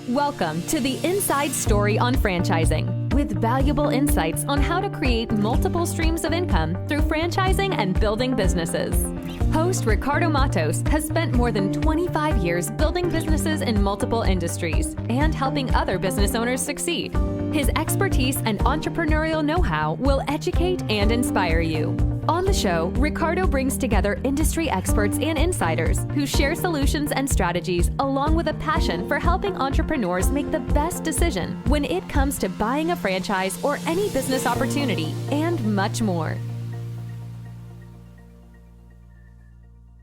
Welcome to the Inside Story on Franchising, with valuable insights on how to create multiple streams of income through franchising and building businesses. Host Ricardo Matos has spent more than 25 years building businesses in multiple industries and helping other business owners succeed. His expertise and entrepreneurial know-how will educate and inspire you. On the show, Ricardo brings together industry experts and insiders who share solutions and strategies, along with a passion for helping entrepreneurs make the best decision when it comes to buying a franchise or any business opportunity, and much more.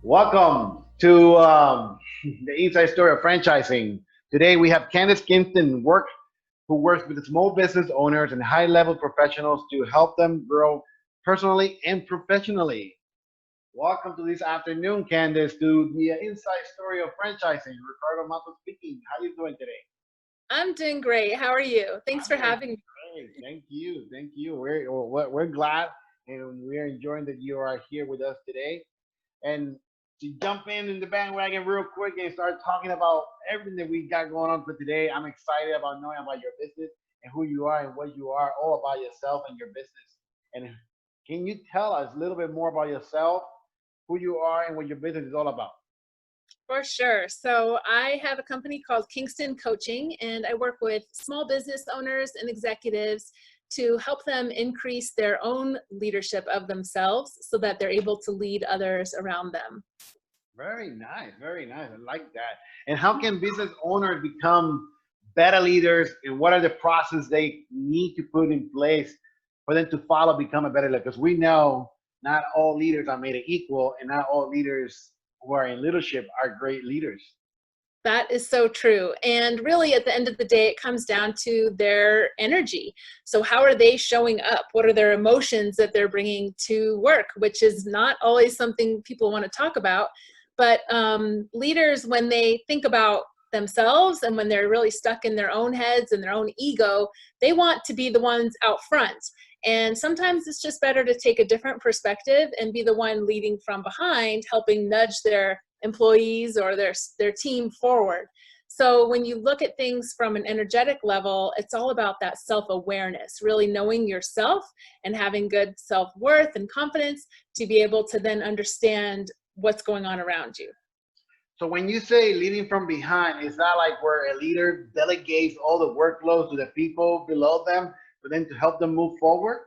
Welcome to the Inside Story of Franchising. Today we have Candice Kingston, who works with small business owners and high-level professionals to help them grow personally and professionally. Welcome to this afternoon, Candice, to the Inside Story of Franchising. Ricardo Matos speaking. How are you doing today? I'm doing great. How are you? Thanks for having me. Great. Thank you. We're glad and we're enjoying that you are here with us today. And to jump in the bandwagon real quick and start talking about everything that we got going on for today, I'm excited about knowing about your business and who you are and what you are, all about yourself and your business. And can you tell us a little bit more about yourself, who you are, and what your business is all about? For sure. So I have a company called Kingston Coaching, and I work with small business owners and executives to help them increase their own leadership of themselves so that they're able to lead others around them. Very nice. I like that. And how can business owners become better leaders, and what are the processes they need to put in place for them to follow, become a better leader? Because we know not all leaders are made equal, and not all leaders who are in leadership are great leaders. That is so true. And really, at the end of the day, it comes down to their energy. So how are they showing up? What are their emotions that they're bringing to work, which is not always something people want to talk about. But leaders, when they think about themselves and when they're really stuck in their own heads and their own ego, they want to be the ones out front. And sometimes it's just better to take a different perspective and be the one leading from behind, helping nudge their employees or their team forward. So when you look at things from an energetic level, it's all about that self-awareness, really knowing yourself and having good self-worth and confidence to be able to then understand what's going on around you. So when you say leading from behind, is that like where a leader delegates all the workloads to the people below them for them to help them move forward?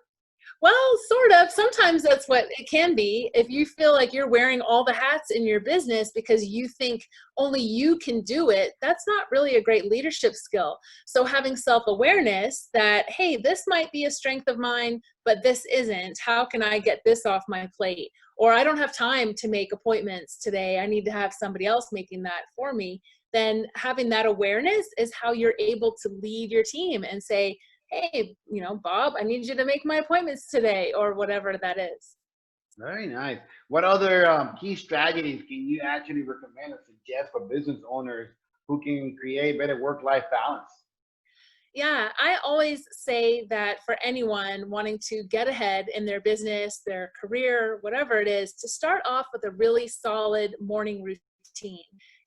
Well, sort of. Sometimes that's what it can be. If you feel like you're wearing all the hats in your business because you think only you can do it, that's not really a great leadership skill. So having self-awareness that, hey, this might be a strength of mine, but this isn't. How can I get this off my plate? Or I don't have time to make appointments today. I need to have somebody else making that for me. Then having that awareness is how you're able to lead your team and say, hey, Bob, I need you to make my appointments today, or whatever that is. Very nice. What other key strategies can you actually recommend or suggest for business owners who can create better work-life balance? Yeah, I always say that for anyone wanting to get ahead in their business, their career, whatever it is, to start off with a really solid morning routine.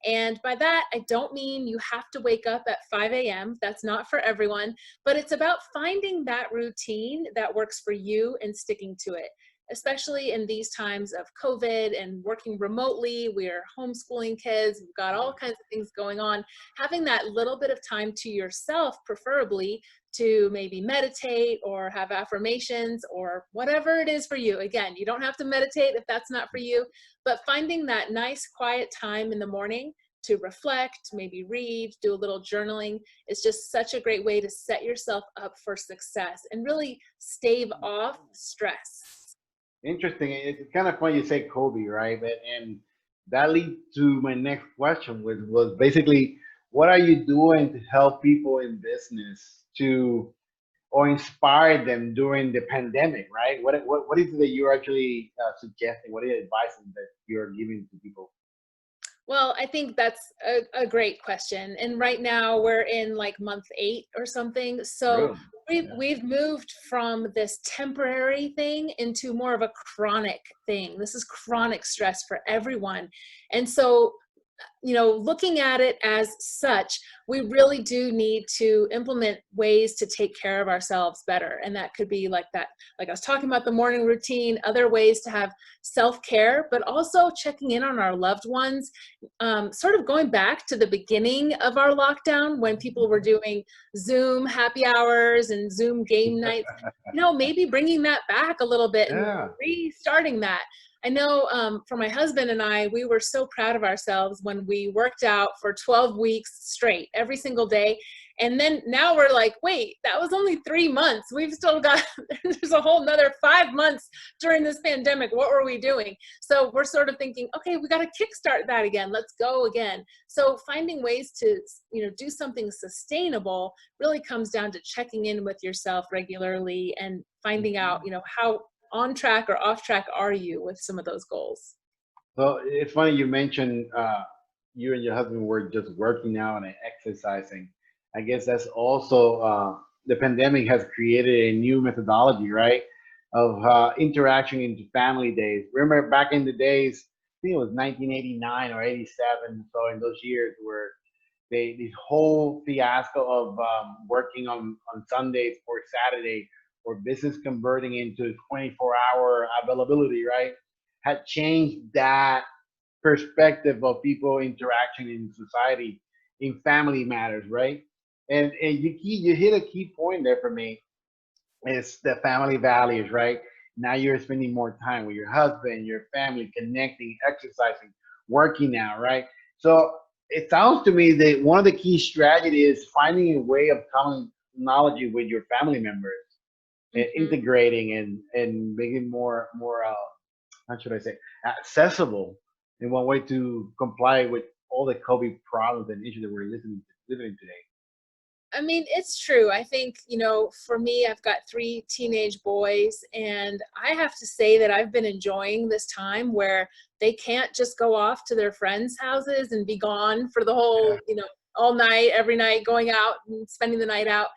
And by that, I don't mean you have to wake up at 5 a.m. That's not for everyone, but it's about finding that routine that works for you and sticking to it. Especially in these times of COVID and working remotely, we're homeschooling kids, we've got all kinds of things going on. Having that little bit of time to yourself, preferably to maybe meditate or have affirmations or whatever it is for you. Again, you don't have to meditate if that's not for you, but finding that nice quiet time in the morning to reflect, maybe read, do a little journaling is just such a great way to set yourself up for success and really stave off stress. Interesting. It's kind of funny you say Kobe, right? And that leads to my next question, which was basically, what are you doing to help people in business or inspire them during the pandemic, right? What is it that you're actually suggesting? What are the advice that you're giving to people? Well, I think that's a great question. And right now we're in like month 8 or something. So we've moved from this temporary thing into more of a chronic thing. This is chronic stress for everyone. And so looking at it as such, we really do need to implement ways to take care of ourselves better. And that could be like that, like I was talking about the morning routine, other ways to have self-care, but also checking in on our loved ones, sort of going back to the beginning of our lockdown when people were doing Zoom happy hours and Zoom game nights, maybe bringing that back a little bit and Yeah. restarting that. I know for my husband and I, we were so proud of ourselves when we worked out for 12 weeks straight, every single day. And then now we're like, wait, that was only 3 months. We've still got, there's a whole nother 5 months during this pandemic. What were we doing? So we're sort of thinking, okay, we got to kickstart that again. Let's go again. So finding ways to, do something sustainable really comes down to checking in with yourself regularly and finding out, how on track or off track are you with some of those goals? So it's funny you mentioned you and your husband were just working out and exercising. I guess that's also the pandemic has created a new methodology, right? Of interaction into family days. Remember back in the days, I think it was 1989 or 87. So in those years where this whole fiasco of working on Sundays or Saturday or business converting into 24-hour availability, right, had changed that perspective of people interaction in society in family matters, right? And you hit a key point there for me is the family values, right? Now you're spending more time with your husband, your family, connecting, exercising, working out, right? So it sounds to me that one of the key strategies is finding a way of common knowledge with your family members and Mm-hmm. integrating and making more how should I say accessible in one way to comply with all the COVID problems and issues that we're living today. I mean, it's true. I think, for me, I've got 3 teenage boys, and I have to say that I've been enjoying this time where they can't just go off to their friends' houses and be gone for the Yeah. whole, all night, every night, going out and spending the night out.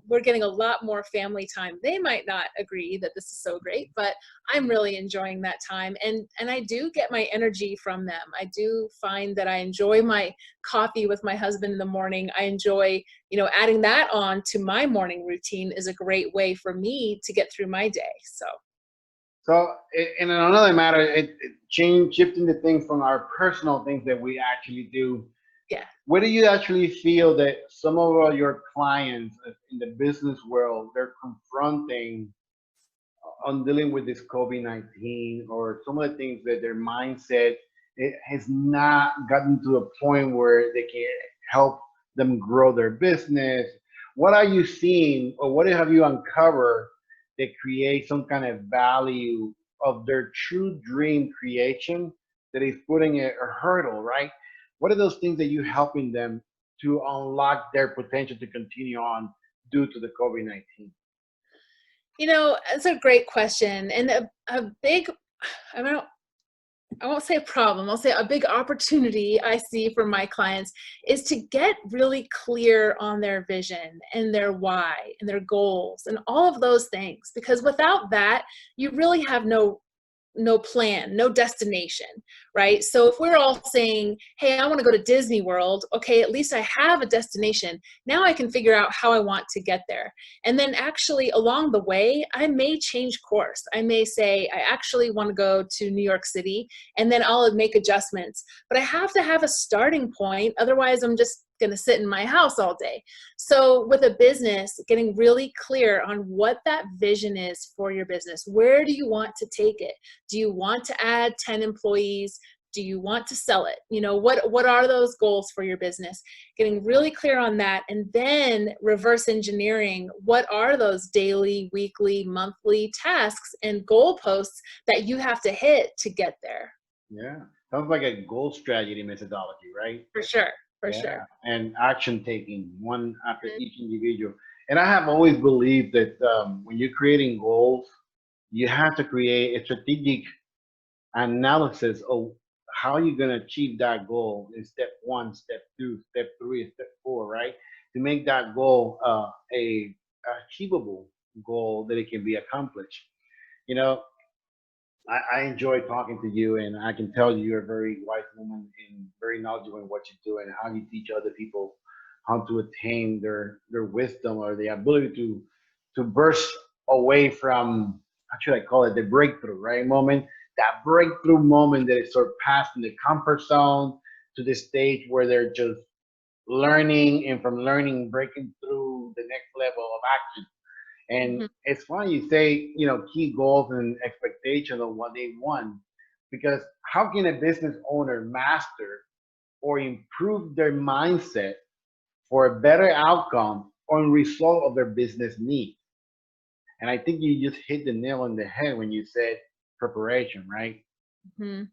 We're getting a lot more family time. They might not agree that this is so great, but I'm really enjoying that time. And I do get my energy from them. I do find that I enjoy my coffee with my husband in the morning. I enjoy, adding that on to my morning routine is a great way for me to get through my day. So, So, in another matter, shifting the things from our personal things that we actually do. yeah. What do you actually feel that some of your clients in the business world they're confronting on dealing with this COVID-19 or some of the things that their mindset it has not gotten to a point where they can help them grow their business. What are you seeing or what have you uncovered that create some kind of value of their true dream creation that is putting a hurdle, right? What are those things that you helping them to unlock their potential to continue on due to the COVID-19? It's a great question. And a big, I don't I won't say a problem, I'll say a big opportunity I see for my clients is to get really clear on their vision and their why and their goals and all of those things. Because without that, you really have no plan, no destination, right? So if we're all saying, hey, I want to go to Disney World, okay, at least I have a destination. Now I can figure out how I want to get there. And then actually along the way, I may change course. I may say, I actually want to go to New York City, and then I'll make adjustments. But I have to have a starting point. Otherwise, I'm just going to sit in my house all day. So with a business, getting really clear on what that vision is for your business. Where do you want to take it? Do you want to add 10 employees? Do you want to sell it? What are those goals for your business? Getting really clear on that, and then reverse engineering what are those daily, weekly, monthly tasks and goalposts that you have to hit to get there. Yeah, sounds like a goal strategy methodology, right? For sure. For Yeah, sure. and action taking one after each individual. And I have always believed that when you're creating goals, you have to create a strategic analysis of how you're going to achieve that goal in step one, step two, step three, and step four, right? To make that goal a achievable goal that it can be accomplished. You know, I enjoy talking to you, and I can tell you're a very wise woman and very knowledgeable in what you do and how you teach other people how to attain their wisdom or the ability to burst away from, how should I call it, the breakthrough, right, moment, that breakthrough moment that is surpassing the comfort zone to the stage where they're just learning, and from learning breaking through the next level of action. And Mhm. it's funny you say, key goals and expectations of what they want, because how can a business owner master or improve their mindset for a better outcome or result of their business needs? And I think you just hit the nail on the head when you said preparation, right? Mhm.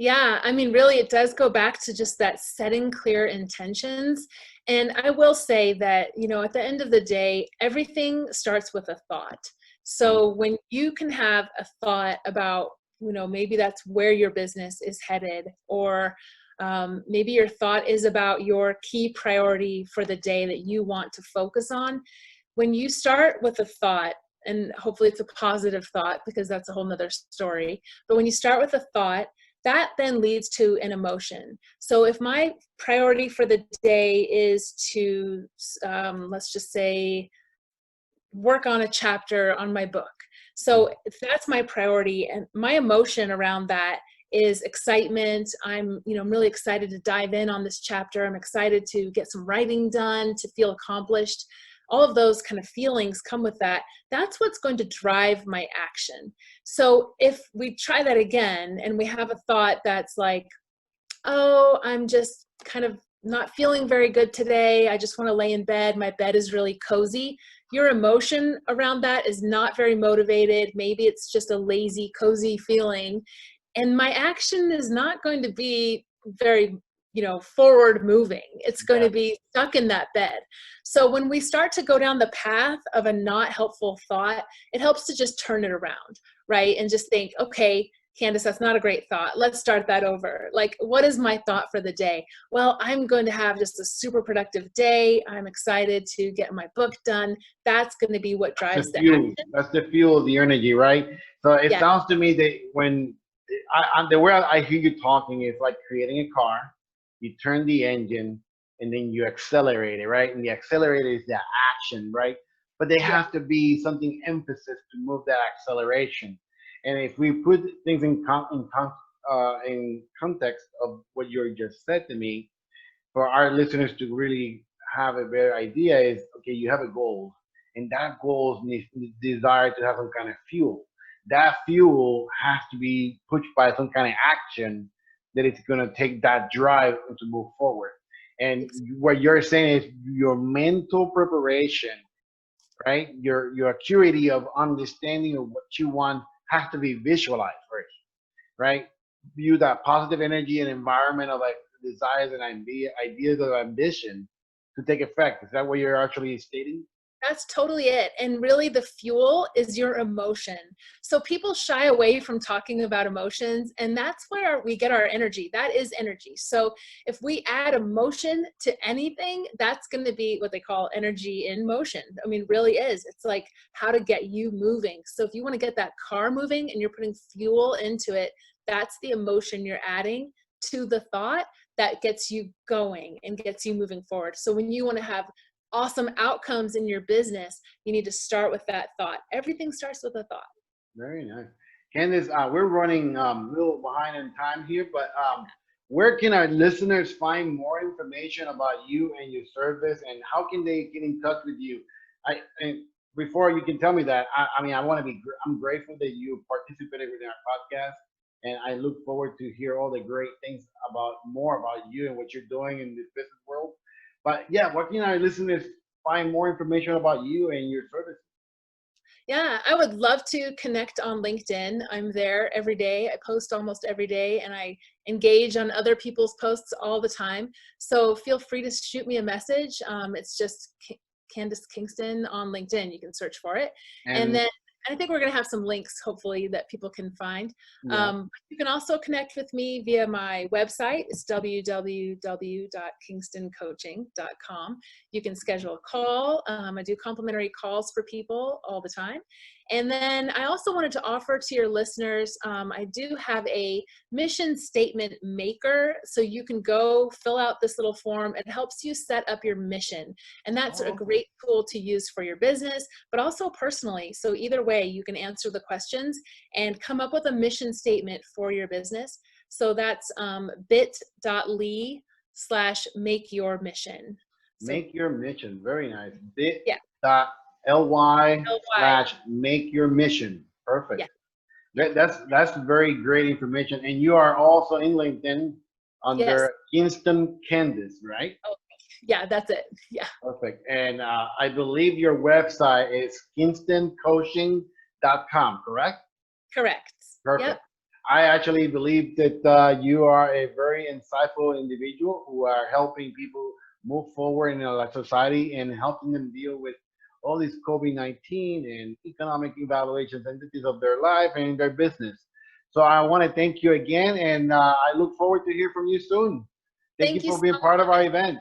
Yeah, I mean, really, it does go back to just that setting clear intentions. And I will say that, at the end of the day, everything starts with a thought. Mm. So when you can have a thought about, maybe that's where your business is headed, or maybe your thought is about your key priority for the day that you want to focus on. When you start with a thought, and hopefully it's a positive thought because that's a whole nother story, but when you start with a thought, that then leads to an emotion. So if my priority for the day is to, let's just say, work on a chapter on my book. Mm. So if that's my priority, and my emotion around that is excitement. I'm really excited to dive in on this chapter. I'm excited to get some writing done, to feel accomplished. All of those kind of feelings come with that. That's what's going to drive my action. So if we try that again and we have a thought that's like, oh, I'm just kind of not feeling very good today. I just want to lay in bed. My bed is really cozy. Your emotion around that is not very motivated. Maybe it's just a lazy, cozy feeling. And my action is not going to be very, forward moving. It's going Yeah. to be stuck in that bed. So when we start to go down the path of a not helpful thought, it helps to just turn it around, right? And just think, okay, Candice, that's not a great thought. Let's start that over. Like, what is my thought for the day? Well, I'm going to have just a super productive day. I'm excited to get my book done. That's going to be what The drives the fuel. action. That's the fuel, the energy, right? So it Yeah. sounds to me that when the way I hear you talking is like creating a car. You turn the engine and then you accelerate it, right? And the accelerator is the action, right? But there Yeah. has to be something emphasis to move that acceleration. And if we put things in context of what you just said to me, for our listeners to really have a better idea is, okay, you have a goal, and that goal needs desire to have some kind of fuel. That fuel has to be pushed by some kind of action that it's going to take that drive to move forward. And Ex- what you're saying is your mental preparation, right? Your acuity of understanding of what you want has to be visualized first, right? View that positive energy and environment of like desires and ideas of ambition to take effect. Is that what you're actually stating? That's totally it. And really, the fuel is your emotion. So people shy away from talking about emotions, and that's where we get our energy. That is energy. So if we add emotion to anything, that's going to be what they call energy in motion. I mean, really is. It's like how to get you moving. So if you want to get that car moving and you're putting fuel into it, that's the emotion you're adding to the thought that gets you going and gets you moving forward. So when you want to have awesome outcomes in your business, you need to start with that thought. Everything starts with a thought. Very nice. Candice, we're running a little behind in time here, but where can our listeners find more information about you and your service, and how can they get in touch with you? And before you can tell me that, I mean, I'm grateful that you participated in our podcast, and I look forward to hear all the great things more about you and what you're doing in this business world. But yeah, where can our listeners find more information about you and your service? Yeah, I would love to connect on LinkedIn. I'm there every day. I post almost every day and I engage on other people's posts all the time. So feel free to shoot me a message. It's just Candice Kingston on LinkedIn. You can search for it. And And then I think we're going to have some links, hopefully, that people can find. yeah. You can also connect with me via my website. It's www.kingstoncoaching.com. You can schedule a call. I do complimentary calls for people all the time. And then I also wanted to offer to your listeners, I do have a mission statement maker. So you can go fill out this little form. It helps you set up your mission. And that's a great tool to use for your business, but also personally. So either way, you can answer the questions and come up with a mission statement for your business. So that's bit.ly/make your mission. Make your mission. Very nice. Yeah. bit.ly/make your mission. Perfect. Yeah. That's very great information. And you are also in LinkedIn under Kingston Candice, right? Oh, yeah, that's it. Yeah. Perfect. And I believe your website is kingstoncoaching.com, correct? Correct. Perfect. Yep. I actually believe that you are a very insightful individual who are helping people move forward in our society and helping them deal with all these COVID-19 and economic evaluations entities of their life and their business. So I want to thank you again, and I look forward to hear from you soon. Thank you for being part of our event.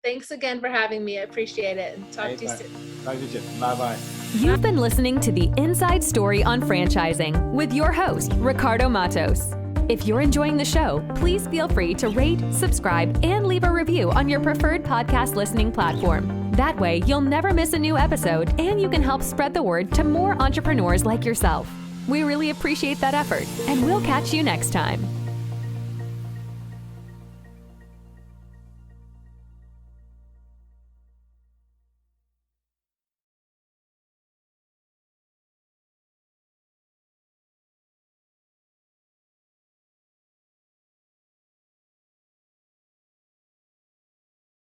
Thanks again for having me. I appreciate it. And talk to you soon. Talk to you soon. Bye-bye. You've been listening to the Inside Story on Franchising with your host, Ricardo Matos. If you're enjoying the show, please feel free to rate, subscribe, and leave a review on your preferred podcast listening platform. That way, you'll never miss a new episode, and you can help spread the word to more entrepreneurs like yourself. We really appreciate that effort, and we'll catch you next time.